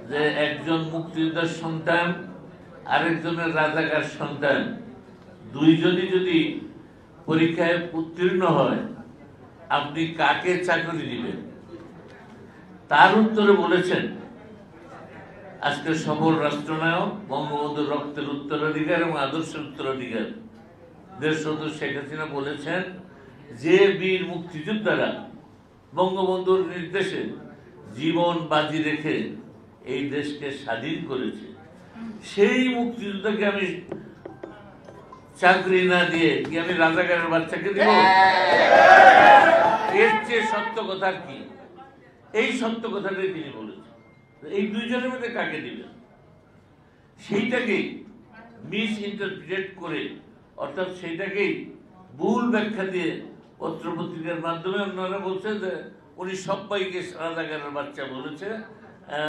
যে একজন মুক্তিযোদ্ধার সন্তান আরেকজনের রাজাকার সন্তান দুইজনই যদি পরীক্ষায় উত্তীর্ণ হয় আপনি কাকে চাকরি দিবেন? তার উত্তরে বলেছেন আজকে সফল রাষ্ট্রনায়ক বঙ্গবন্ধুর রক্তের উত্তরাধিকার এবং আদর্শের উত্তরাধিকার দেশবন্ধু শেখ হাসিনা বলেছেন যে বীর মুক্তিযোদ্ধারা বঙ্গবন্ধুর নির্দেশে জীবন বাজি রেখে এই দেশকে স্বাধীন করেছে সেই মুক্তিযোদ্ধাকে আমি চাকরি না দিয়ে কি আমি রাজাকারের বাচ্চাকে দিব? এর চেয়ে সত্য কথা কি? এই সত্য কথাটাই তিনি বলেছেন। এই দুইজনের মধ্যে কাকে দিবেন? সেইটাকেই মিস ইন্টারপ্রিটেট করে অর্থাৎ সেইটাকেই ভুল ব্যাখ্যা দিয়ে পত্রপত্রিকার মাধ্যমে আপনারা বলছেন যে উনি সবাইকে রাজাকারের বাচ্চা বলেছে।